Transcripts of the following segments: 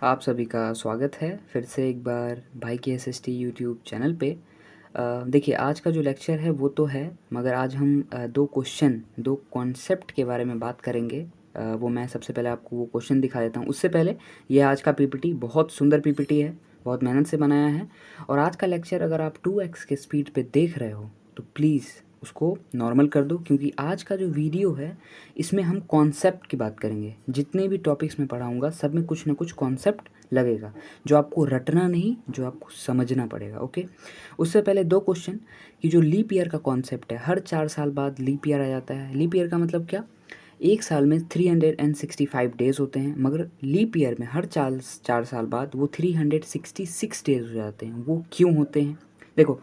आप सभी का स्वागत है फिर से एक बार भाई के एसएसटी यूट्यूब चैनल पे। देखिए आज का जो लेक्चर है वो तो है, मगर आज हम दो कॉन्सेप्ट के बारे में बात करेंगे। वो मैं सबसे पहले आपको वो क्वेश्चन दिखा देता हूँ। उससे पहले ये आज का पीपीटी बहुत सुंदर पीपीटी है, बहुत मेहनत से बनाया है। और आज का लेक्चर अगर आप 2x के स्पीड पे देख रहे हो तो प्लीज़ उसको नॉर्मल कर दो, क्योंकि आज का जो वीडियो है इसमें हम कॉन्सेप्ट की बात करेंगे। जितने भी टॉपिक्स मैं पढ़ाऊँगा सब में कुछ ना कुछ कॉन्सेप्ट लगेगा, जो आपको रटना नहीं, जो आपको समझना पड़ेगा। ओके, उससे पहले दो क्वेश्चन कि जो लीप ईयर का कॉन्सेप्ट है, हर 4 साल बाद लीप ईयर आ जाता है। लीप ईयर का मतलब क्या? एक साल में 365 डेज़ होते हैं, मगर लीप ईयर में हर 4 साल बाद वो 366 डेज़ हो जाते हैं। वो क्यों होते हैं? देखो,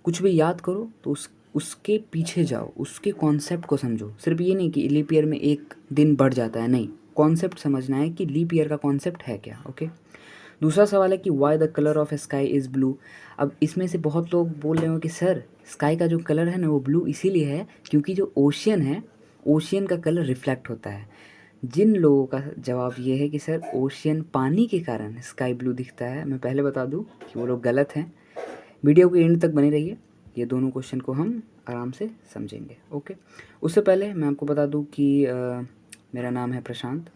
कुछ भी याद करो तो उसके पीछे जाओ, उसके कॉन्सेप्ट को समझो। सिर्फ ये नहीं कि लीप ईयर में एक दिन बढ़ जाता है, नहीं, कॉन्सेप्ट समझना है कि लीप ईयर का कॉन्सेप्ट है क्या। ओके, दूसरा सवाल है कि why the colour of sky is blue. अब इसमें से बहुत लोग बोल रहे हो कि सर स्काई का जो कलर है ना वो ब्लू इसीलिए है क्योंकि जो ओशियन है, ओशियन का कलर रिफ्लेक्ट होता है। जिन लोगों का जवाब ये है कि सर ओशियन पानी के कारण स्काई ब्लू दिखता है, मैं पहले बता दूं कि वो लोग गलत हैं। वीडियो के एंड तक बने रहिए, ये दोनों क्वेश्चन को हम आराम से समझेंगे। ओके, उससे पहले मैं आपको बता दूं कि मेरा नाम है प्रशांत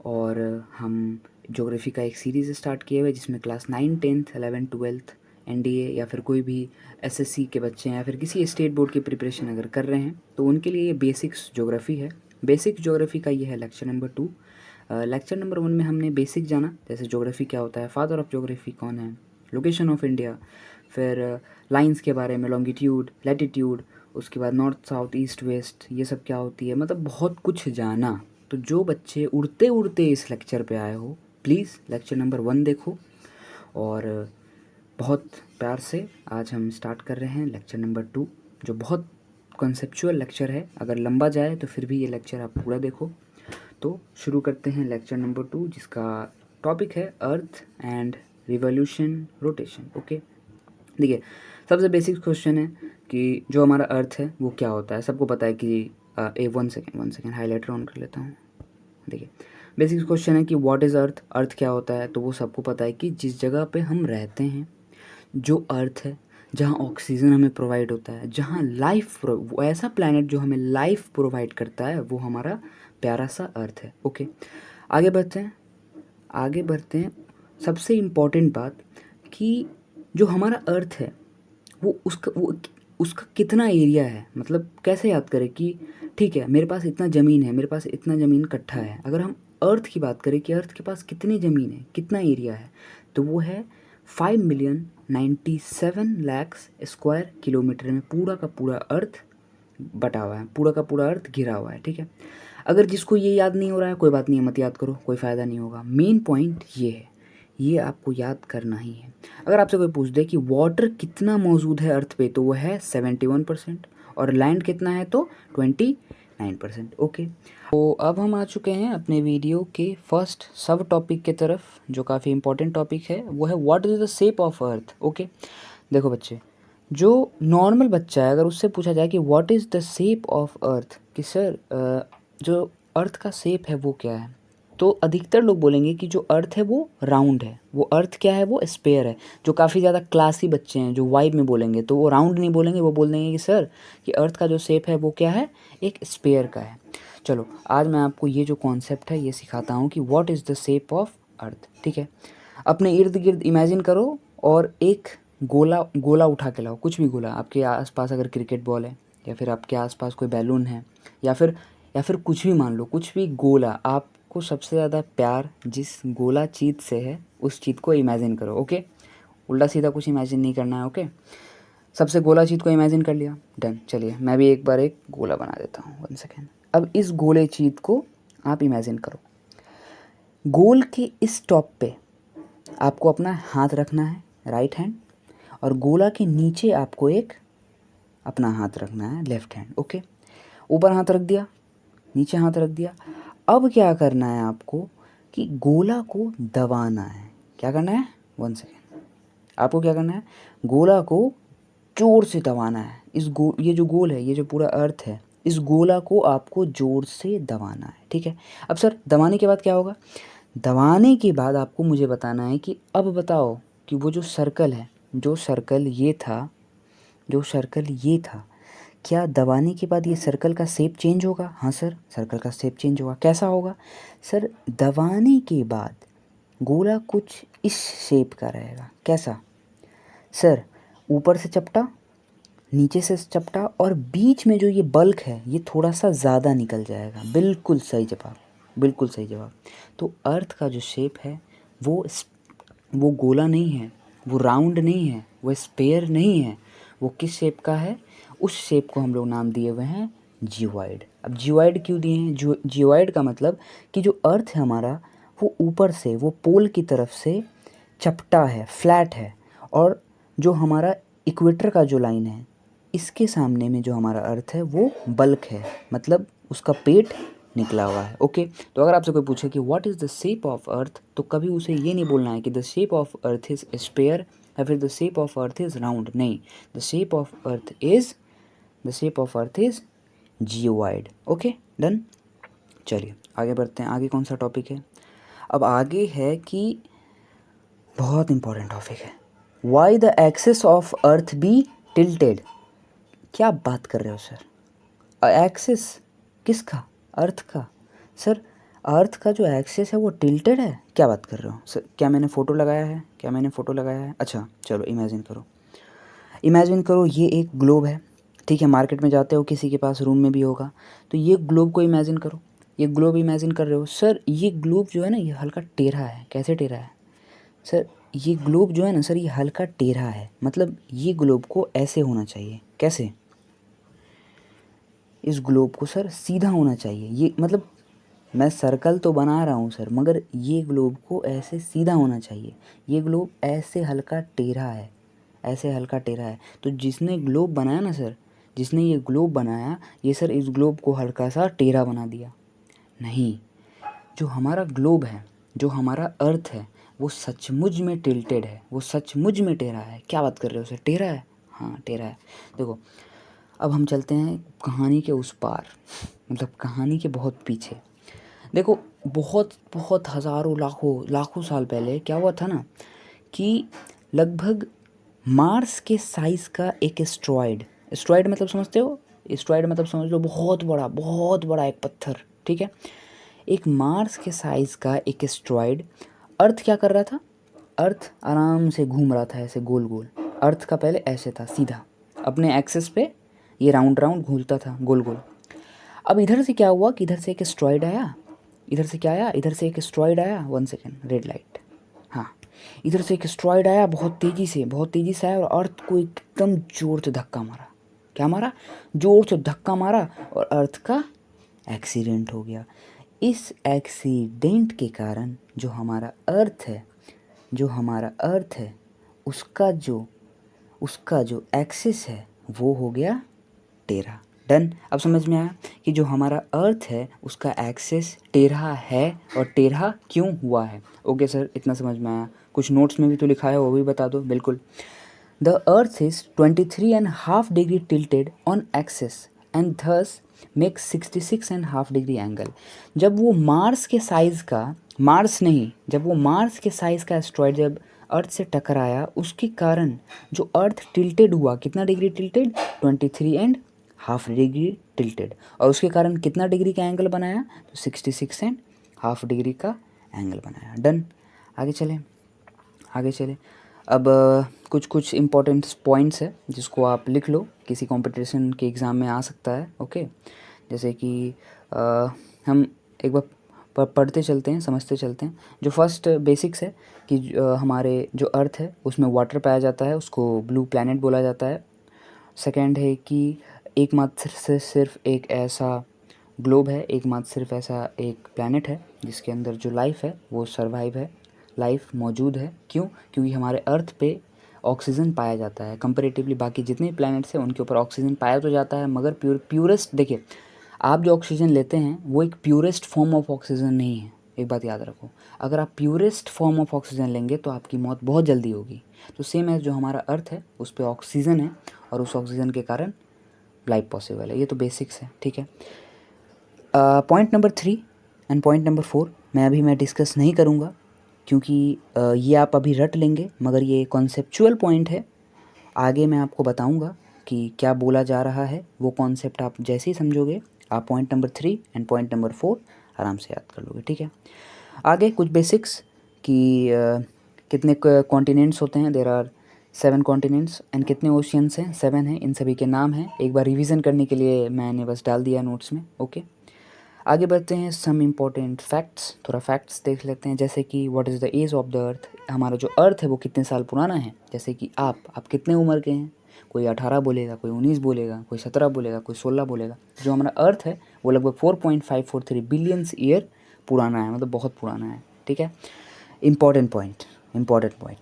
और हम ज्योग्राफी का एक सीरीज़ स्टार्ट किए हुए जिसमें class 9, 10th, 11th, 12th NDA या फिर कोई भी एसएससी के बच्चे हैं या फिर किसी स्टेट बोर्ड की प्रिपरेशन अगर कर रहे हैं तो उनके लिए ये बेसिक्स ज्योग्राफी है। बेसिक ज्योग्राफी का ये है लेक्चर नंबर 2। लेक्चर नंबर 1 में हमने बेसिक जाना, जैसे ज्योग्राफी क्या होता है, फादर ऑफ ज्योग्राफी कौन है, लोकेशन ऑफ इंडिया, फिर लाइंस के बारे में, लॉन्गिट्यूड, लैटिट्यूड, उसके बाद नॉर्थ साउथ ईस्ट वेस्ट ये सब क्या होती है, मतलब बहुत कुछ जाना। तो जो बच्चे उड़ते उड़ते इस लेक्चर पे आए हो प्लीज़ लेक्चर नंबर 1 देखो। और बहुत प्यार से आज हम स्टार्ट कर रहे हैं लेक्चर नंबर 2, जो बहुत कॉन्सेप्चुअल लेक्चर है। अगर लंबा जाए तो फिर भी ये लेक्चर आप पूरा देखो। तो शुरू करते हैं लेक्चर नंबर 2, जिसका टॉपिक है earth and revolution rotation. Okay, देखिए सबसे बेसिक क्वेश्चन है कि जो हमारा अर्थ है वो क्या होता है। सबको पता है कि 1 सेकेंड हाईलाइटर ऑन कर लेता हूँ। देखिए बेसिक क्वेश्चन है कि व्हाट इज़ अर्थ, अर्थ क्या होता है। तो वो सबको पता है कि जिस जगह पे हम रहते हैं, जो अर्थ है, जहाँ ऑक्सीजन हमें प्रोवाइड होता है, जहाँ लाइफ, वो ऐसा प्लैनेट जो हमें लाइफ प्रोवाइड करता है, वो हमारा प्यारा सा अर्थ है। ओके, आगे बढ़ते हैं, आगे बढ़ते हैं। सबसे इम्पॉर्टेंट बात कि जो हमारा अर्थ है वो उसका कितना एरिया है, मतलब कैसे याद करें कि ठीक है मेरे पास इतना ज़मीन है, मेरे पास इतना ज़मीन कट्ठा है। अगर हम अर्थ की बात करें कि अर्थ के पास कितनी ज़मीन है, कितना एरिया है, तो वो है 5,97,00,000 स्क्वायर किलोमीटर में पूरा का पूरा अर्थ बटा हुआ है, पूरा का पूरा अर्थ घिरा हुआ है। ठीक है, अगर जिसको ये याद नहीं हो रहा है कोई बात नहीं है, मत याद करो, कोई फ़ायदा नहीं होगा। मेन पॉइंट ये है, ये आपको याद करना ही है। अगर आपसे कोई पूछ दे कि वाटर कितना मौजूद है अर्थ पे, तो वो है 71%, और लैंड कितना है तो 29%। ओके, तो अब हम आ चुके हैं अपने वीडियो के फर्स्ट सब टॉपिक के तरफ, जो काफ़ी इंपॉर्टेंट टॉपिक है। वो है what is the shape of earth. Okay, देखो बच्चे, जो नॉर्मल बच्चा है अगर उससे पूछा जाए कि what is the shape of अर्थ, कि सर जो अर्थ का शेप है वो क्या है, तो अधिकतर लोग बोलेंगे कि जो अर्थ है वो राउंड है। वो अर्थ क्या है, वो स्पेयर है। जो काफ़ी ज़्यादा क्लासी बच्चे हैं जो वाइब में बोलेंगे तो वो राउंड नहीं बोलेंगे, वो बोल देंगे कि सर कि अर्थ का जो शेप है वो क्या है, एक स्पेयर का है। चलो आज मैं आपको ये जो कॉन्सेप्ट है ये सिखाता हूँ कि what is the shape of अर्थ। ठीक है, अपने इर्द गिर्द इमेजिन करो और एक गोला गोला उठा के लाओ, कुछ भी गोला आपके आसपास, अगर क्रिकेट बॉल है या फिर आपके आसपास कोई बैलून है या फिर कुछ भी, मान लो कुछ भी गोला। आपको सबसे ज़्यादा प्यार जिस गोला चीज़ से है उस चीज़ को इमेजिन करो। ओके, उल्टा सीधा कुछ इमेजिन नहीं करना है। ओके, सबसे गोला चीज़ को इमेजिन कर लिया, डन। चलिए मैं भी एक बार एक गोला बना देता हूँ, 1 सेकेंड। अब इस गोले चीज़ को आप इमेजिन करो। गोल के इस टॉप पे आपको अपना हाथ रखना है, राइट हैंड, और गोला के नीचे आपको एक अपना हाथ रखना है, लेफ्ट हैंड। ओके, ऊपर हाथ रख दिया, नीचे हाथ रख दिया। अब क्या करना है आपको कि गोला को दबाना है। क्या करना है, 1 सेकेंड, आपको क्या करना है, गोला को जोर से दबाना है। ये जो गोल है, ये जो पूरा अर्थ है, इस गोला को आपको जोर से दबाना है। ठीक है, अब सर दबाने के बाद क्या होगा, दबाने के बाद आपको मुझे बताना है कि अब बताओ कि वो जो सर्कल है, जो सर्कल ये था, जो सर्कल ये था, क्या दबाने के बाद ये सर्कल का शेप चेंज होगा? हाँ सर, सर्कल का शेप चेंज होगा। कैसा होगा? सर, दबाने के बाद गोला कुछ इस शेप का रहेगा। कैसा? सर, ऊपर से चपटा, नीचे से चपटा, और बीच में जो ये बल्क है ये थोड़ा सा ज़्यादा निकल जाएगा। बिल्कुल सही जवाब, बिल्कुल सही जवाब। तो अर्थ का जो शेप है वो गोला नहीं है, वो राउंड नहीं है, वो स्पेयर नहीं है। वो किस शेप का है? उस शेप को हम लोग नाम दिए हुए हैं जियोइड। अब जियोइड क्यों दिए हैं? जियोइड का मतलब कि जो अर्थ है हमारा, वो ऊपर से, वो पोल की तरफ से चपटा है, फ्लैट है, और जो हमारा इक्वेटर का जो लाइन है, इसके सामने में जो हमारा अर्थ है वो बल्क है, मतलब उसका पेट निकला हुआ है। ओके, तो अगर आपसे कोई पूछे कि what is the shape of earth, तो कभी उसे ये नहीं बोलना है कि the shape of earth is sphere या फिर the shape of earth is round. नहीं, the shape of earth is geoid. Okay, done. चलिए आगे बढ़ते हैं। आगे कौन सा टॉपिक है? अब आगे है कि बहुत इंपॉर्टेंट टॉपिक है, why the axis of earth be tilted. क्या बात कर रहे हो सर? एक्सिस किसका? अर्थ का। सर, अर्थ का जो एक्सिस है वो टिल्टेड है? क्या बात कर रहे हो सर? क्या मैंने फ़ोटो लगाया है? क्या मैंने फ़ोटो लगाया है? अच्छा चलो, इमेजिन करो, इमेजिन करो ये एक ग्लोब है। ठीक है, मार्केट में जाते हो, किसी के पास रूम में भी होगा, तो ये ग्लोब को इमेजिन करो। ये ग्लोब इमेजिन कर रहे हो। सर, ये ग्लोब जो है ना, ये हल्का टेढ़ा है। कैसे टेढ़ा है? सर, ये ग्लोब जो है ना सर, ये हल्का टेढ़ा है, मतलब ये ग्लोब को ऐसे होना चाहिए। कैसे? इस ग्लोब को सर सीधा होना चाहिए। ये मतलब मैं सर्कल तो बना रहा हूँ सर, मगर ये ग्लोब को ऐसे सीधा होना चाहिए। ये ग्लोब ऐसे हल्का टेढ़ा है, ऐसे हल्का टेढ़ा है। तो जिसने ग्लोब बनाया ना सर, जिसने ये ग्लोब बनाया, ये सर इस ग्लोब को हल्का सा टेढ़ा बना दिया। नहीं, जो हमारा ग्लोब है, जो हमारा अर्थ है, वो सचमुच में टिल्टेड है, वो सचमुच में टेढ़ा है। क्या बात कर रहे हो सर? टेढ़ा है? हाँ टेढ़ा है। देखो, अब हम चलते हैं कहानी के उस पार, मतलब कहानी के बहुत पीछे। देखो, बहुत बहुत हज़ारों लाखों लाखों साल पहले क्या हुआ था ना, कि लगभग मार्स के साइज़ का एक एस्ट्रॉयड, एस्ट्रॉयड मतलब समझते हो? एस्ट्रॉयड मतलब समझ लो बहुत बड़ा एक पत्थर। ठीक है, एक मार्स के साइज़ का एक एस्ट्रॉयड अर्थ क्या कर रहा था? अर्थ आराम से घूम रहा था ऐसे गोल गोल। अर्थ का पहले ऐसे था सीधा, अपने एक्सिस पे ये राउंड राउंड घूमता था गोल गोल। अब इधर से क्या हुआ कि इधर से एक एस्ट्रॉयड आया। इधर से क्या आया? इधर से एक एस्ट्रॉयड आया। 1 सेकेंड, रेड लाइट। हाँ, इधर से एक एस्ट्रॉयड आया, बहुत तेज़ी से आया, और अर्थ को एकदम जोर से धक्का मारा। क्या मारा? जोर से धक्का मारा, और अर्थ का एक्सीडेंट हो गया। इस एक्सीडेंट के कारण जो हमारा अर्थ है, जो हमारा अर्थ है, उसका जो एक्सिस है वो हो गया टेढ़ा। डन। अब समझ में आया कि जो हमारा अर्थ है उसका एक्सिस टेढ़ा है, और टेढ़ा क्यों हुआ है। ओके सर, इतना समझ में आया। कुछ नोट्स में भी तो लिखा है, वो भी बता दो। बिल्कुल। The earth is 23.5 degree tilted on axis and thus make 66.5 degree angle. जब वो मार्स के साइज़ का, मार्स नहीं, जब वो मार्स के साइज़ का एस्ट्रॉयड जब अर्थ से टकराया, उसके कारण जो अर्थ टिल्टेड हुआ, कितना डिग्री टिल्टेड? 23.5 degree tilted. और उसके कारण कितना डिग्री का एंगल बनाया? तो 66.5 डिग्री का एंगल बनाया। डन। आगे चलें, आगे चलें। अब कुछ कुछ इम्पोर्टेंट पॉइंट्स है जिसको आप लिख लो, किसी कंपटीशन के एग्ज़ाम में आ सकता है। ओके, जैसे कि हम एक बार पढ़ते चलते हैं, समझते चलते हैं। जो फर्स्ट बेसिक्स है कि हमारे जो अर्थ है उसमें वाटर पाया जाता है, उसको ब्लू प्लैनेट बोला जाता है। सेकंड है कि एकमात्र से सिर्फ एक ऐसा ग्लोब है, एकमात्र सिर्फ ऐसा एक प्लैनेट है जिसके अंदर जो लाइफ है वो सर्वाइव है, लाइफ मौजूद है। क्यों? क्योंकि हमारे अर्थ पे ऑक्सीजन पाया जाता है। कंपैरेटिवली बाकी जितने प्लैनेट्स हैं उनके ऊपर ऑक्सीजन पाया तो जाता है, मगर प्यूरेस्ट, देखिए आप जो ऑक्सीजन लेते हैं वो एक प्यूरेस्ट फॉर्म ऑफ ऑक्सीजन नहीं है। एक बात याद रखो, अगर आप प्यूरेस्ट फॉर्म ऑफ ऑक्सीजन लेंगे तो आपकी मौत बहुत जल्दी होगी। तो सेम है, जो हमारा अर्थ है उस पर ऑक्सीजन है, और उस ऑक्सीजन के कारण लाइफ पॉसिबल है। ये तो बेसिक्स है। ठीक है। Point number 3, and point number 4 मैं डिस्कस नहीं करूँगा क्योंकि ये आप अभी रट लेंगे, मगर ये कॉन्सेप्चुअल पॉइंट है। आगे मैं आपको बताऊँगा कि क्या बोला जा रहा है, वो कॉन्सेप्ट आप जैसे ही समझोगे आप point number 3 and point number 4 आराम से याद कर लोगे, ठीक है। आगे कुछ बेसिक्स कि कितने कॉन्टिनेंट्स होते हैं, देयर आर 7 कॉन्टिनेंट्स एंड कितने ओशियंस हैं, 7 हैं, इन सभी के नाम हैं। एक बार रिवीजन करने के लिए मैंने बस डाल दिया नोट्स में, ओके। आगे बढ़ते हैं, सम इम्पॉर्टेंट फैक्ट्स, थोड़ा फैक्ट्स देख लेते हैं, जैसे कि what is the age of the earth, हमारा जो अर्थ है वो कितने साल पुराना है। जैसे कि आप कितने उम्र के हैं, कोई 18 बोलेगा, कोई 19 बोलेगा, कोई 17 बोलेगा, कोई 16 बोलेगा। जो हमारा अर्थ है वो लगभग 4.543 बिलियंस ईयर पुराना है, मतलब बहुत पुराना है, ठीक है। इम्पॉर्टेंट पॉइंट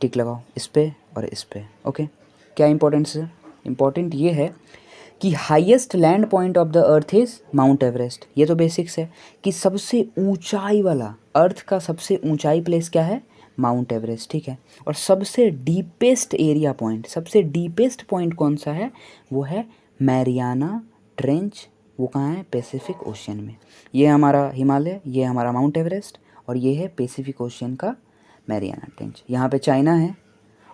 टिक लगाओ इस पे और इस पे, ओके। क्या इम्पोर्टेंस है? इम्पॉर्टेंट ये है कि highest land point of the earth is mount Everest. ये तो बेसिक्स है कि सबसे ऊंचाई वाला, अर्थ का सबसे ऊंचाई प्लेस क्या है? माउंट एवरेस्ट, ठीक है। और सबसे डीपेस्ट एरिया पॉइंट, सबसे डीपेस्ट पॉइंट कौन सा है? वो है मैरियाना ट्रेंच। वो कहाँ है? पैसिफिक ओशियन में। ये हमारा हिमालय, ये हमारा माउंट एवरेस्ट, और ये है पैसिफिक ओशियन का मैरियाना ट्रेंच। यहाँ पे चाइना है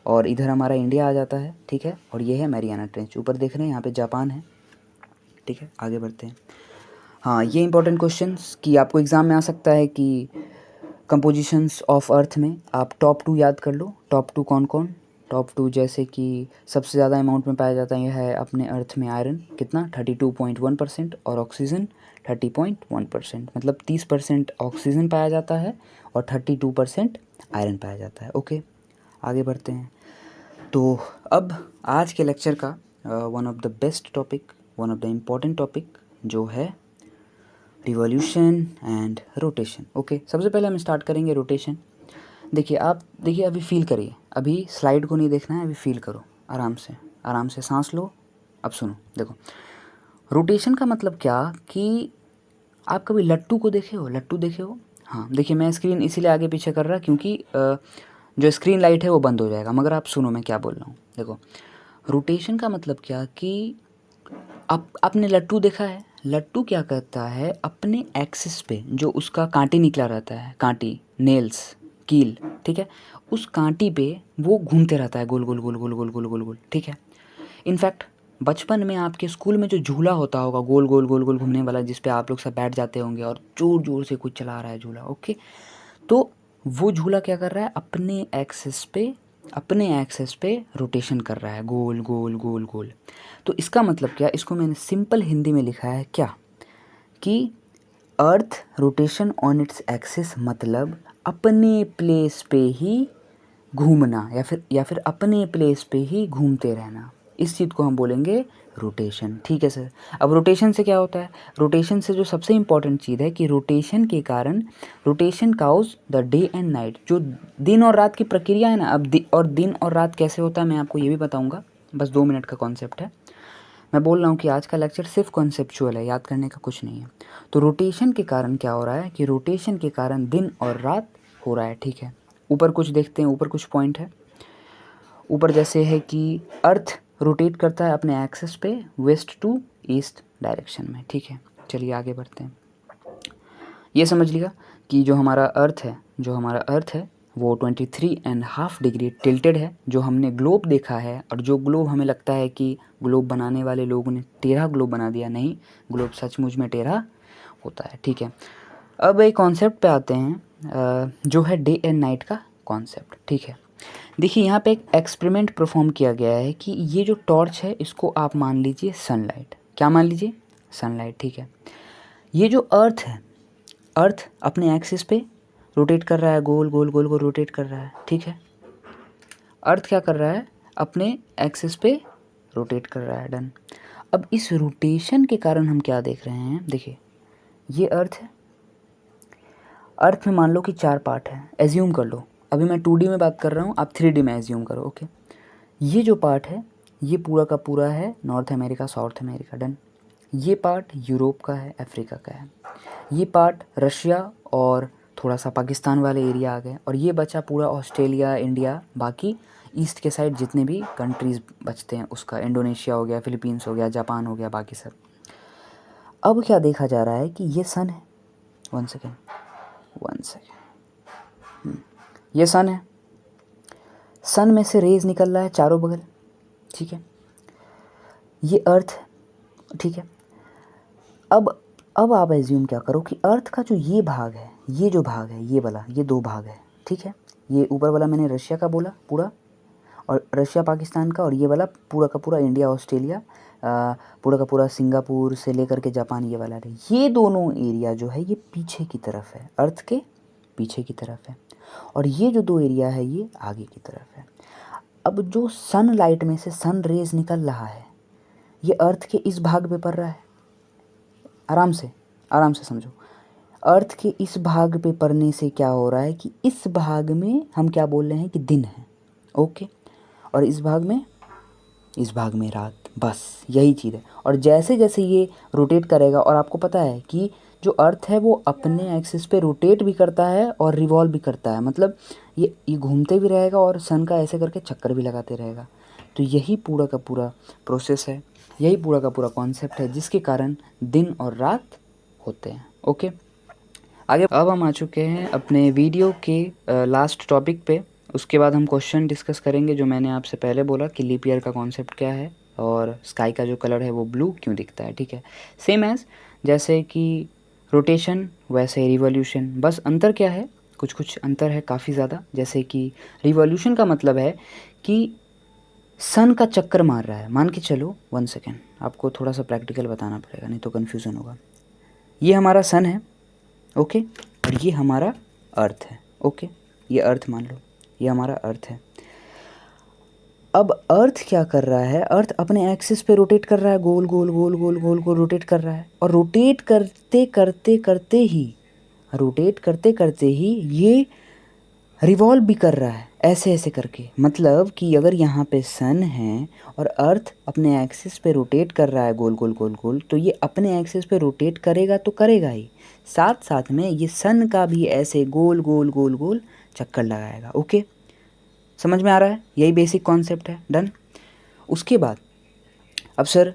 और इधर हमारा इंडिया आ जाता है, ठीक है। और ये है मैरियाना ट्रेंच, ऊपर देख रहे हैं, यहाँ पे जापान है, ठीक है। आगे बढ़ते हैं। हाँ, ये इंपॉर्टेंट क्वेश्चंस कि आपको एग्ज़ाम में आ सकता है कि कंपोजिशंस ऑफ अर्थ में आप टॉप 2 याद कर लो। टॉप 2 कौन कौन? टॉप 2 जैसे कि सबसे ज़्यादा अमाउंट में पाया जाता है अपने अर्थ में आयरन, कितना? 32.1%, और ऑक्सीजन 30.1%, मतलब 30% ऑक्सीजन पाया जाता है और 32% आयरन पाया जाता है, ओके। आगे बढ़ते हैं। तो अब आज के लेक्चर का one of the best topic, one of the important topic जो है रिवॉल्यूशन एंड रोटेशन, ओके। सबसे पहले हम स्टार्ट करेंगे रोटेशन। देखिए, आप देखिए, अभी फील करिए, अभी स्लाइड को नहीं देखना है, अभी फील करो, आराम से सांस लो। अब सुनो, देखो, रोटेशन का मतलब क्या कि आप कभी लट्टू को देखे हो? लट्टू देखे हो? हाँ, देखिए, मैं स्क्रीन इसीलिए आगे पीछे कर रहा क्योंकि जो स्क्रीन लाइट है वो बंद हो जाएगा, मगर आप सुनो मैं क्या बोल रहा हूँ। देखो, रोटेशन का मतलब क्या कि आपने लट्टू देखा है? लट्टू क्या करता है, अपने एक्सिस पे जो उसका कांटी निकला रहता है, कांटी, नेल्स, कील, ठीक है, उस कांटी पे वो घूमते रहता है गोल गोल गोल गोल गोल गोल गोल गोल, ठीक है। इनफैक्ट बचपन में आपके स्कूल में जो झूला होता होगा गोल गोल गोल गोल घूमने वाला, जिस पे आप लोग सब बैठ जाते होंगे और जोर जोर से कुछ चला रहा है झूला, ओके। तो वो झूला क्या कर रहा है, अपने एक्सेस पे रोटेशन कर रहा है, गोल गोल गोल गोल। तो इसका मतलब क्या, इसको मैंने सिंपल हिंदी में लिखा है क्या, कि earth rotation on its axis मतलब अपने प्लेस पे ही घूमना, या फिर अपने प्लेस पे ही घूमते रहना, इस चीज़ को हम बोलेंगे रोटेशन, ठीक है सर। अब रोटेशन से क्या होता है? रोटेशन से जो सबसे इम्पॉर्टेंट चीज़ है कि रोटेशन के कारण, rotation causes the day and night, जो दिन और रात की प्रक्रिया है ना। अब दिन और रात कैसे होता है मैं आपको ये भी बताऊँगा, बस 2 मिनट का कॉन्सेप्ट है। मैं बोल रहा हूँ कि आज का लेक्चर सिर्फ कॉन्सेप्चुअल है, याद करने का कुछ नहीं है। तो रोटेशन के कारण क्या हो रहा है कि रोटेशन के कारण दिन और रात हो रहा है, ठीक है। ऊपर कुछ देखते हैं, ऊपर कुछ पॉइंट है। ऊपर जैसे है कि अर्थ रोटेट करता है अपने एक्सिस पे वेस्ट टू ईस्ट डायरेक्शन में, ठीक है। चलिए आगे बढ़ते हैं। ये समझ लिया कि जो हमारा अर्थ है वो 23.5 डिग्री टिल्टेड है। जो हमने ग्लोब देखा है, और जो ग्लोब हमें लगता है कि ग्लोब बनाने वाले लोगों ने टेढ़ा ग्लोब बना दिया, नहीं, ग्लोब सचमुच में टेढ़ा होता है, ठीक है। अब एक कॉन्सेप्ट पे आते हैं, जो है डे एंड नाइट का कॉन्सेप्ट, ठीक है। देखिए, यहाँ पे एक एक्सपेरिमेंट परफॉर्म किया गया है कि ये जो टॉर्च है इसको आप मान लीजिए सनलाइट। क्या मान लीजिए? सनलाइट, ठीक है। ये जो अर्थ है, अर्थ अपने एक्सिस पे रोटेट कर रहा है, गोल गोल गोल गोल रोटेट कर रहा है, ठीक है। अर्थ क्या कर रहा है, अपने एक्सिस पे रोटेट कर रहा है, डन। अब इस रोटेशन के कारण हम क्या देख रहे हैं, देखिए, ये अर्थ है। अर्थ में मान लो कि 4 पार्ट है, एज्यूम कर लो। अभी मैं 2D में बात कर रहा हूँ, आप 3D में एज्यूम करो, ओके। ये जो पार्ट है ये पूरा का पूरा है north America, south America, done. ये पार्ट यूरोप का है, अफ्रीका का है। ये पार्ट रशिया और थोड़ा सा पाकिस्तान वाले एरिया आ गए, और ये बचा पूरा ऑस्ट्रेलिया, इंडिया, बाकी ईस्ट के साइड जितने भी कंट्रीज़ बचते हैं उसका, इंडोनेशिया हो गया, फिलीपींस हो गया, जापान हो गया, बाकी सब। अब क्या देखा जा रहा है कि ये सन है, 1 सेकेंड, 1 सेकेंड। ये सन है, सन में से रेज निकल रहा है चारों बगल, ठीक है। ये अर्थ, ठीक है। अब आप एज्यूम क्या करो कि अर्थ का जो ये भाग है, ये जो भाग है, ये वाला, ये 2 भाग है, ठीक है। ये ऊपर वाला मैंने रशिया का बोला पूरा, और रशिया पाकिस्तान का, और ये वाला पूरा का पूरा इंडिया ऑस्ट्रेलिया, पूरा का पूरा सिंगापुर से लेकर के जापान, ये वाला है। ये दोनों एरिया जो है ये पीछे की तरफ है, अर्थ के पीछे की तरफ है, और ये जो 2 एरिया है ये आगे की तरफ है। अब जो सनलाइट में से सन रेज निकल रहा है ये अर्थ के इस भाग पे पड़ रहा है, आराम से समझो। अर्थ के इस भाग पे पड़ने से क्या हो रहा है कि इस भाग में हम क्या बोल रहे हैं कि दिन है, ओके, और इस भाग में रात, बस यही चीज़ है। और जैसे जैसे ये रोटेट करेगा, और आपको पता है कि जो अर्थ है वो अपने एक्सिस पे रोटेट भी करता है और रिवॉल्व भी करता है, मतलब ये घूमते भी रहेगा और सन का ऐसे करके चक्कर भी लगाते रहेगा। तो यही पूरा का पूरा प्रोसेस है, यही पूरा का पूरा कॉन्सेप्ट है जिसके कारण दिन और रात होते हैं, ओके। आगे अब हम आ चुके हैं अपने वीडियो के लास्ट टॉपिक पे। उसके बाद हम क्वेश्चन डिस्कस करेंगे जो मैंने आपसे पहले बोला कि लीप ईयर का कॉन्सेप्ट क्या है और स्काई का जो कलर है वो ब्लू क्यों दिखता है, ठीक है। सेम एज जैसे कि रोटेशन वैसे रिवॉल्यूशन, बस अंतर क्या है, कुछ कुछ अंतर है काफ़ी ज़्यादा। जैसे कि रिवॉल्यूशन का मतलब है कि सन का चक्कर मार रहा है, मान के चलो 1 सेकेंड, आपको थोड़ा सा प्रैक्टिकल बताना पड़ेगा नहीं तो कन्फ्यूज़न होगा। ये हमारा सन है, ओके, और ये हमारा अर्थ है, ओके। ये अर्थ मान लो, ये हमारा अर्थ है। अब अर्थ क्या कर रहा है, अर्थ अपने एक्सिस पे रोटेट कर रहा है, गोल गोल गोल गोल गोल गोल रोटेट कर रहा है, और रोटेट करते करते ही ये रिवॉल्व भी कर रहा है ऐसे ऐसे करके। मतलब कि अगर यहाँ पे सन है और अर्थ अपने एक्सिस पे रोटेट कर रहा है गोल गोल गोल गोल, तो ये अपने एक्सिस पे रोटेट करेगा तो करेगा ही, साथ साथ में ये सन का भी ऐसे गोल गोल गोल गोल चक्कर लगाएगा, ओके। समझ में आ रहा है, यही बेसिक कॉन्सेप्ट है, डन। उसके बाद अब सर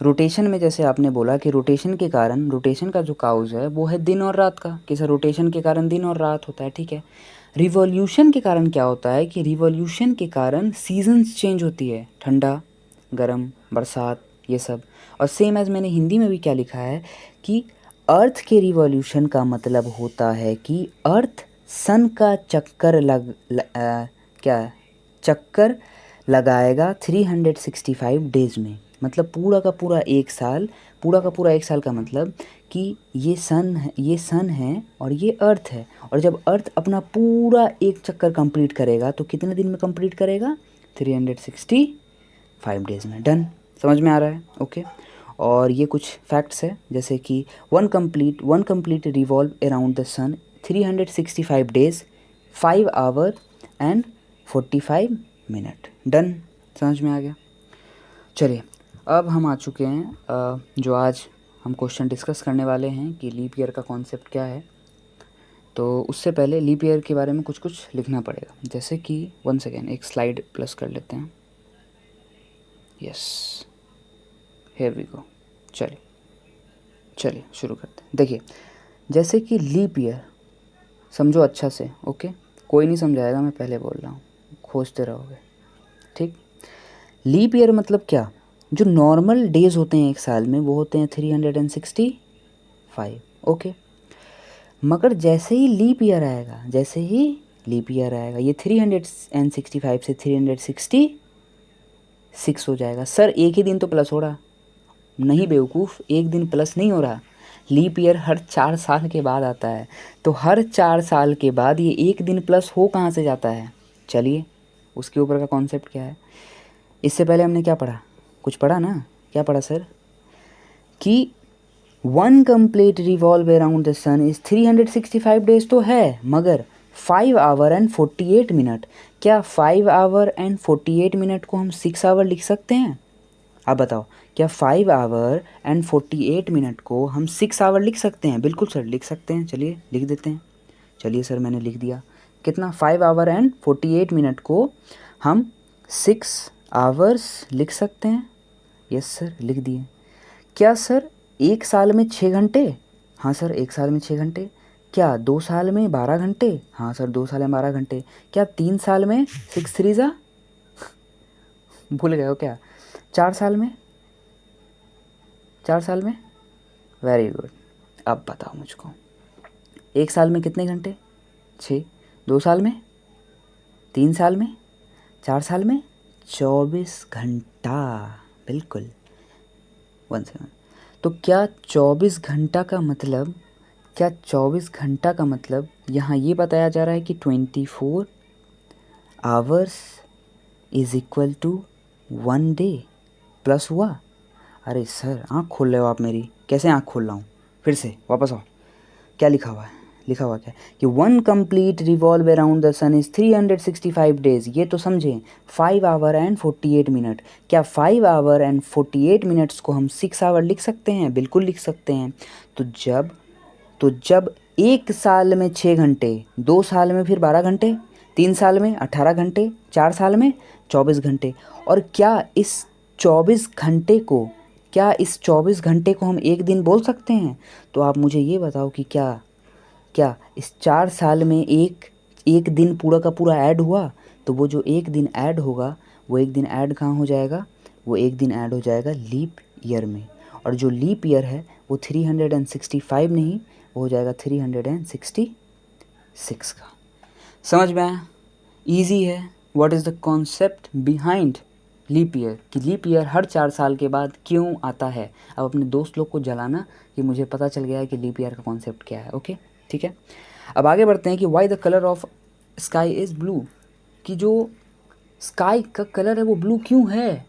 रोटेशन में जैसे आपने बोला कि रोटेशन के कारण, रोटेशन का जो काउज है वो है दिन और रात का, कि सर रोटेशन के कारण दिन और रात होता है, ठीक है। रिवॉल्यूशन के कारण क्या होता है कि रिवॉल्यूशन के कारण सीजन्स चेंज होती है, ठंडा, गर्म, बरसात, ये सब। और सेम एज मैंने हिंदी में भी क्या लिखा है कि अर्थ के रिवॉल्यूशन का मतलब होता है कि अर्थ सन का चक्कर लगाएगा 365 डेज़ में, मतलब पूरा का पूरा एक साल, पूरा का पूरा एक साल का मतलब कि ये सन है और ये अर्थ है, और जब अर्थ अपना पूरा एक चक्कर कंप्लीट करेगा तो कितने दिन में कंप्लीट करेगा, 365 डेज़ में, डन। समझ में आ रहा है, ओके। और ये कुछ फैक्ट्स है जैसे कि one complete revolve around the sun 365 days 5 hour and 45 minute, done. समझ में आ गया। चलिए अब हम आ चुके हैं जो आज हम क्वेश्चन डिस्कस करने वाले हैं कि लीप ईयर का कॉन्सेप्ट क्या है। तो उससे पहले लीप ईयर के बारे में कुछ कुछ लिखना पड़ेगा, जैसे कि 1 सेकेंड, एक स्लाइड प्लस कर लेते हैं, यस, हियर वी गो। चलिए शुरू करते हैं। देखिए जैसे कि लीप ईयर समझो अच्छा से, ओके, कोई नहीं समझाएगा, मैं पहले बोल रहा हूँ, खोजते रहोगे, ठीक। लीप ईयर मतलब क्या, जो नॉर्मल डेज होते हैं एक साल में वो होते हैं 365, ओके। मगर जैसे ही लीप ईयर आएगा, ये 365 से 366 हो जाएगा। सर एक ही दिन तो प्लस हो रहा, नहीं बेवकूफ़, एक दिन प्लस नहीं हो रहा, लीप ईयर हर 4 साल के बाद आता है, तो हर 4 साल के बाद ये एक दिन प्लस हो कहाँ से जाता है। चलिए उसके ऊपर का कॉन्सेप्ट क्या है, इससे पहले हमने क्या पढ़ा, कुछ पढ़ा ना, क्या पढ़ा सर, कि one complete revolve around the sun is 365 days तो है, मगर 5 आवर एंड 48 मिनट, क्या 5 आवर एंड 48 मिनट को हम 6 आवर लिख सकते हैं। आप बताओ, क्या 5 आवर एंड 48 मिनट को हम 6 आवर लिख सकते हैं। बिल्कुल सर लिख सकते हैं, चलिए लिख देते हैं। चलिए सर मैंने लिख दिया, कितना, 5 आवर एंड 48 मिनट को हम 6 आवर्स लिख सकते हैं। यस सर लिख दिए। क्या सर एक साल में 6 घंटे, हाँ सर एक साल में 6 घंटे, क्या 2 साल में 12 घंटे? हाँ सर 2 साल में 12 घंटे। क्या 3 साल में 6 3 ज़ा भूल गए हो क्या? 4 साल में? 4 साल में? Very good. अब बताओ मुझको, 1 साल में कितने घंटे? 6। 2 साल में? 3 साल में? 4 साल में? 24 घंटा। बिल्कुल। 1 सेकंड। तो क्या 24 घंटा का मतलब, क्या 24 घंटा का मतलब यहाँ ये बताया जा रहा है कि 24 hours is equal to 1 day plus हुआ? अरे सर आँख खोल रहे हो आप मेरी, कैसे आँख खोल रहा हूँ? फिर से वापस आओ, क्या लिखा हुआ है? लिखा हुआ क्या कि 1 complete revolve around the sun is 365 days. ये तो समझें 5 आवर एंड 48 मिनट। क्या 5 आवर एंड 48 मिनट्स को हम 6 आवर लिख सकते हैं? बिल्कुल लिख सकते हैं। तो जब 1 साल में 6 घंटे, 2 साल में फिर 12 घंटे, 3 साल में 18 घंटे, 4 साल में 24 घंटे। और क्या इस 24 घंटे को हम एक दिन बोल सकते हैं? तो आप मुझे ये बताओ कि क्या क्या इस 4 साल में एक दिन पूरा का पूरा ऐड हुआ? तो वो जो एक दिन ऐड होगा, वो एक दिन ऐड कहाँ हो जाएगा? वो एक दिन ऐड हो जाएगा लीप ईयर में। और जो लीप ईयर है वो 365 नहीं, वो हो जाएगा 366 का। समझ में आया? ईजी है। What is the concept behind leap year, कि लीप ईयर हर 4 साल के बाद क्यों आता है। अब अपने दोस्त लोग को जलाना कि मुझे पता चल गया है कि लीप ईयर का कॉन्सेप्ट क्या है। ओके ठीक है। अब आगे बढ़ते हैं कि why the colour of sky is blue, कि जो स्काई का कलर है वो ब्लू क्यों है?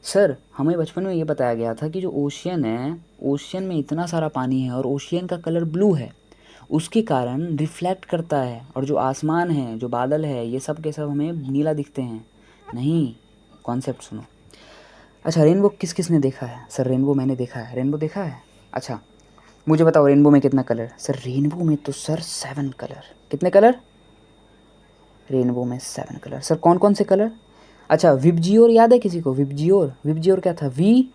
सर हमें बचपन में ये बताया गया था कि जो ओशियन है, ओशियन में इतना सारा पानी है और ओशियन का कलर ब्लू है, उसके कारण रिफ्लेक्ट करता है। और जो आसमान है, जो बादल है, ये सब के सब हमें नीला दिखते हैं। नहीं, कॉन्सेप्ट सुनो। अच्छा रेनबो किस किस ने देखा है? सर रेनबो मैंने देखा है। रेनबो देखा है? अच्छा मुझे बताओ रेनबो में कितना कलर? सर रेनबो में तो सर 7 कलर। कितने कलर? रेनबो में 7 कलर। सर कौन कौन से कलर? अच्छा विबजियोर याद है किसी को? विबजियोर, विबजियोर क्या था? VIBGYOR।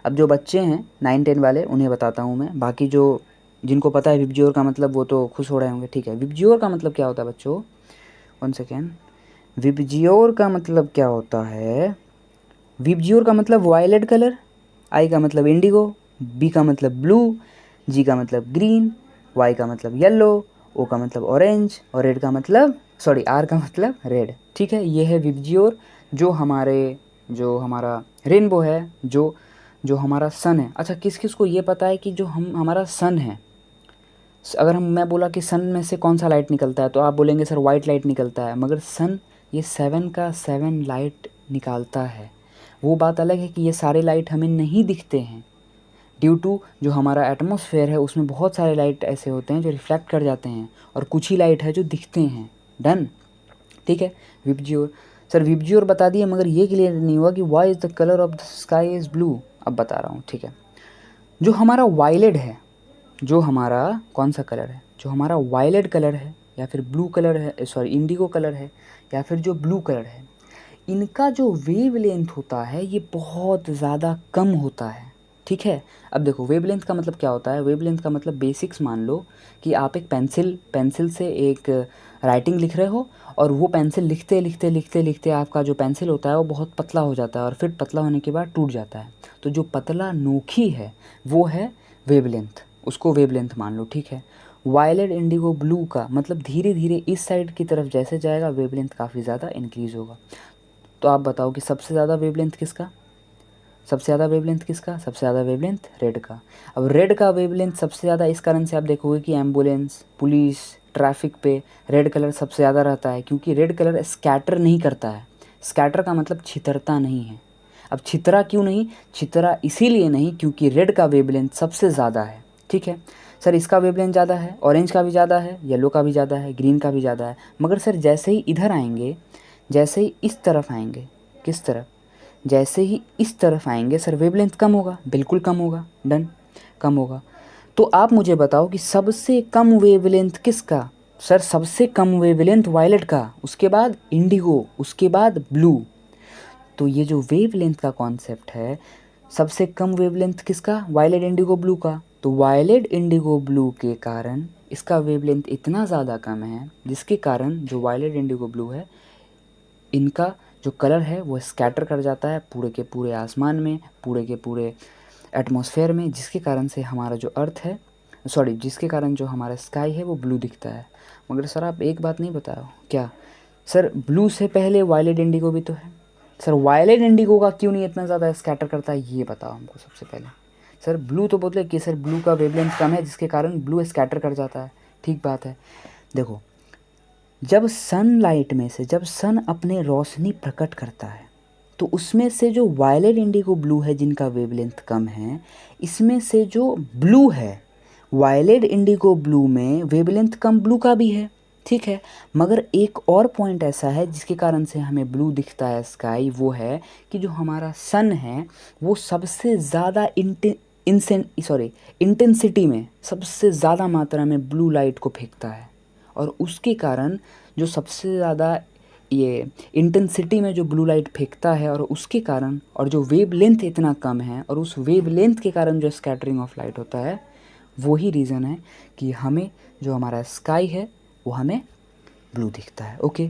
अब जो बच्चे हैं 9 10 वाले उन्हें बताता हूँ मैं, बाकी जो जिनको पता है विबजियोर का मतलब वो तो खुश हो रहे होंगे। ठीक है, विबजियोर का मतलब क्या होता है बच्चों? 1 सेकेंड। विबजियोर का मतलब क्या होता है? विबजियोर का मतलब वायलेट कलर, आई का मतलब इंडिगो, बी का मतलब ब्लू, जी का मतलब ग्रीन, वाई का मतलब येलो, ओ का मतलब ऑरेंज और रेड का मतलब आर का मतलब रेड। ठीक है, ये है विबजियोर, जो हमारा रेनबो है, जो जो हमारा सन है। अच्छा किस किस को ये पता है कि जो हमारा सन है, अगर मैं बोला कि सन में से कौन सा लाइट निकलता है तो आप बोलेंगे सर वाइट लाइट निकलता है, मगर सन ये 7 का 7 लाइट निकालता है। वो बात अलग है कि ये सारे लाइट हमें नहीं दिखते हैं, ड्यू टू जो हमारा एटमॉस्फेयर है उसमें बहुत सारे लाइट ऐसे होते हैं जो रिफ्लेक्ट कर जाते हैं और कुछ ही लाइट है जो दिखते हैं। डन। ठीक है। विबजियोर, सर विबजियोर बता दिए मगर ये क्लियर नहीं हुआ कि why is the colour of the sky is blue. अब बता रहा हूँ। ठीक है, जो हमारा वायलेट है, जो हमारा कौन सा कलर है, जो हमारा वायलेट कलर है या फिर ब्लू कलर है, इंडिगो कलर है या फिर जो ब्लू कलर है, इनका जो वेवलेंथ होता है ये बहुत ज़्यादा कम होता है। ठीक है। अब देखो वेवलेंथ का मतलब क्या होता है? वेवलेंथ का मतलब बेसिक्स मान लो कि आप एक पेंसिल से एक राइटिंग लिख रहे हो और वो पेंसिल लिखते लिखते लिखते लिखते आपका जो पेंसिल होता है वो बहुत पतला हो जाता है और फिर पतला होने के बाद टूट जाता है। तो जो पतला नोखी है वो है वेवलेंथ, उसको वेवलेंथ मान लो। ठीक है। वायलेट इंडिगो ब्लू का मतलब धीरे धीरे इस साइड की तरफ जैसे जाएगा वेवलेंथ काफ़ी ज़्यादा इंक्रीज़ होगा। तो आप बताओ कि सबसे ज़्यादा वेवलेंथ किसका? सबसे ज़्यादा वेवलेंथ किसका? सबसे ज़्यादा वेवलेंथ रेड का। अब रेड का वेवलेंथ सबसे ज़्यादा इस कारण से आप देखोगे कि एम्बुलेंस, पुलिस, ट्रैफिक पे रेड कलर सबसे ज़्यादा रहता है, क्योंकि रेड कलर स्कैटर नहीं करता है। स्कैटर का मतलब छितरता नहीं है। अब छितरा क्यों नहीं? छितरा इसीलिए नहीं क्योंकि रेड का वेवलेंथ सबसे ज़्यादा है। ठीक है। सर इसका वेवलेंथ ज़्यादा है, ऑरेंज का भी ज़्यादा है, येलो का भी ज़्यादा है, ग्रीन का भी ज़्यादा है, मगर सर जैसे ही इधर आएंगे, जैसे ही इस तरफ आएंगे, किस तरफ? जैसे ही इस तरफ आएंगे सर वेवलेंथ कम होगा, बिल्कुल कम होगा। डन, कम होगा। तो आप मुझे बताओ कि सबसे कम वेवलेंथ किसका? सर सबसे कम वेवलेंथ वायलेट का, उसके बाद इंडिगो, उसके बाद ब्लू। तो ये जो वेवलेंथ का कॉन्सेप्ट है, सबसे कम वेवलेंथ किसका? वायलेट इंडिगो ब्लू का। तो वायलेट इंडिगो ब्लू के कारण इसका वेवलेंथ इतना ज़्यादा कम है जिसके कारण जो वायलेट इंडिगो ब्लू है इनका जो कलर है वो स्कैटर कर जाता है पूरे के पूरे आसमान में, पूरे के पूरे एटमॉस्फेयर में, जिसके कारण से हमारा जो अर्थ है, सॉरी, जिसके कारण जो हमारा स्काई है वो ब्लू दिखता है। मगर सर आप एक बात नहीं बताओ क्या? सर ब्लू से पहले वायलेट इंडिगो भी तो है। सर वायलेट इंडिगो का क्यों नहीं इतना ज़्यादा स्कैटर करता है, ये बताओ हमको सबसे पहले। सर ब्लू तो बोले कि सर ब्लू का वेवलेंथ कम है जिसके कारण ब्लू स्कैटर कर जाता है, ठीक बात है। देखो, जब सनलाइट में से जब सन अपने रोशनी प्रकट करता है तो उसमें से जो वायलेट इंडिगो ब्लू है जिनका वेवलेंथ कम है, इसमें से जो ब्लू है वायलेट इंडिगो ब्लू में वेवलेंथ कम ब्लू का भी है, ठीक है। मगर एक और पॉइंट ऐसा है जिसके कारण से हमें ब्लू दिखता है स्काई, वो है कि जो हमारा सन है वो सबसे ज़्यादा इंटेंसिटी में सबसे ज़्यादा मात्रा में ब्लू लाइट को फेंकता है, और उसके कारण जो सबसे ज़्यादा ये इंटेंसिटी में जो ब्लू लाइट फेंकता है और उसके कारण और जो वेव लेंथ इतना कम है और उस वेव लेंथ के कारण जो स्कैटरिंग ऑफ लाइट होता है, वही रीज़न है कि हमें जो हमारा स्काई है वो हमें ब्लू दिखता है। ओके,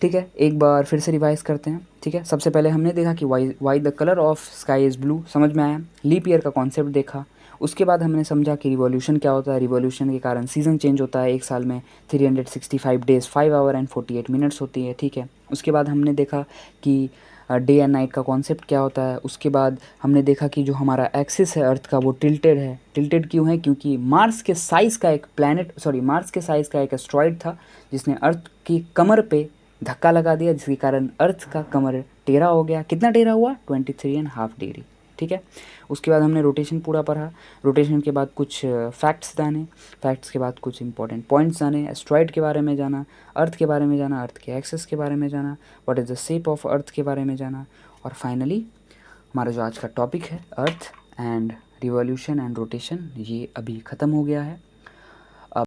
ठीक है, एक बार फिर से रिवाइज करते हैं। ठीक है, सबसे पहले हमने देखा कि why the colour of sky is blue, समझ में आया। लीप ईयर का कॉन्सेप्ट देखा। उसके बाद हमने समझा कि रिवॉल्यूशन क्या होता है। रिवॉल्यूशन के कारण सीज़न चेंज होता है। एक साल में 365 डेज़ 5 आवर एंड 48 मिनट्स होती है, ठीक है। उसके बाद हमने देखा कि डे एंड नाइट का कॉन्सेप्ट क्या होता है। उसके बाद हमने देखा कि जो हमारा एक्सिस है अर्थ का वो टिल्टेड है। टिल्टेड क्यों है? क्योंकि मार्स के साइज़ का एक मार्स के साइज़ का एक एस्ट्रॉयड था जिसने अर्थ की कमर पे धक्का लगा दिया, जिसके कारण अर्थ का कमर टेढ़ा हो गया। कितना टेढ़ा हुआ? 23.5 डिग्री, ठीक है। उसके बाद हमने रोटेशन पूरा पढ़ा। रोटेशन के बाद कुछ फैक्ट्स जाने, फैक्ट्स के बाद कुछ इंपॉर्टेंट पॉइंट्स जाने, एस्ट्रॉयड के बारे में जाना, अर्थ के बारे में जाना, अर्थ के एक्सेस के बारे में जाना, what is the shape of अर्थ के बारे में जाना, और फाइनली हमारा जो आज का टॉपिक है earth and revolution and rotation, ये अभी ख़त्म हो गया है।